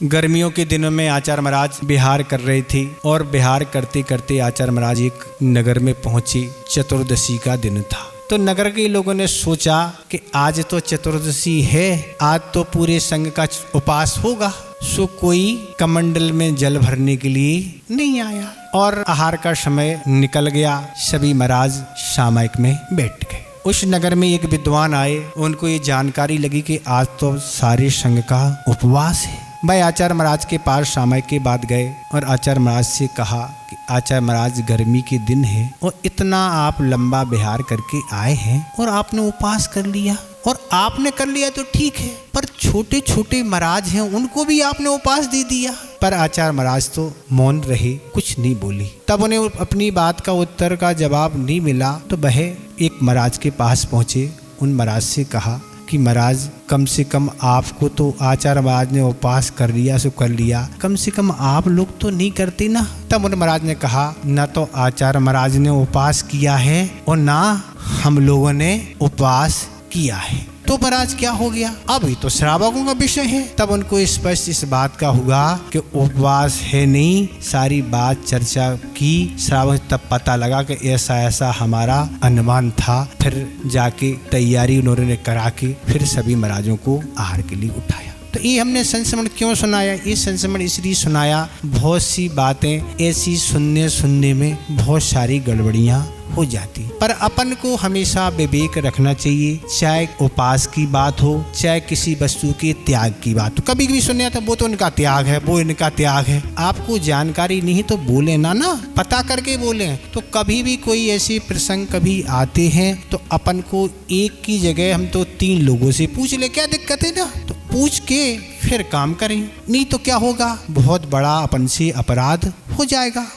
गर्मियों के दिनों में आचार्य महाराज विहार कर रही थी और विहार करते करते आचार्य महाराज एक नगर में पहुंची। चतुर्दशी का दिन था तो नगर के लोगों ने सोचा कि आज तो चतुर्दशी है, आज तो पूरे संघ का उपास होगा। सो कोई कमंडल में जल भरने के लिए नहीं आया और आहार का समय निकल गया। सभी महाराज सामायिक में बैठ गए। उस नगर में एक विद्वान आए, उनको ये जानकारी लगी कि आज तो सारे संघ का उपवास है। भाई आचार्य महाराज के पास सामायिक के बाद गए और आचार्य महाराज से कहा कि आचार्य महाराज गर्मी के दिन है और इतना आप लंबा विहार करके आए हैं और आपने उपवास कर लिया, और आपने कर लिया तो ठीक है, पर छोटे छोटे महाराज हैं उनको भी आपने उपवास दे दिया। पर आचार्य महाराज तो मौन रहे, कुछ नहीं बोली। तब उन्हें अपनी बात का उत्तर का जवाब नहीं मिला तो वह एक महाराज के पास पहुंचे। उन महाराज से कहा कि महाराज कम से कम आपको तो आचार्य महाराज ने उपवास कर लिया सो कर लिया, कम से कम आप लोग तो नहीं करते ना। तब उन महाराज ने कहा न तो आचार्य महाराज ने उपवास किया है और ना हम लोगों ने उपवास किया है, तो महाराज क्या हो गया, अभी तो श्रावकों का विषय है। तब उनको स्पष्ट इस बात का हुआ कि उपवास है नहीं, सारी बात चर्चा की। श्रावक तब पता लगा कि ऐसा ऐसा हमारा अनुमान था। फिर जाके तैयारी उन्होंने करा के फिर सभी महाराजों को आहार के लिए उठाया। तो ये हमने संस्मरण क्यों सुनाया, ये संस्मरण इसलिए सुनाया, बहुत सी बातें ऐसी सुनने में बहुत सारी गड़बड़ियाँ हो जाती, पर अपन को हमेशा विवेक रखना चाहिए। चाहे उपास की बात हो, चाहे किसी वस्तु के त्याग की बात हो। कभी कभी सुनने आता वो तो इनका त्याग है, वो इनका त्याग है। आपको जानकारी नहीं तो बोले ना पता करके बोले। तो कभी भी कोई ऐसे प्रसंग कभी आते हैं तो अपन को एक की जगह हम तो 3 लोगों से पूछ ले, क्या दिक्कत है ना, तो पूछ के फिर काम करें, नहीं तो क्या होगा, बहुत बड़ा अपन से अपराध हो जाएगा।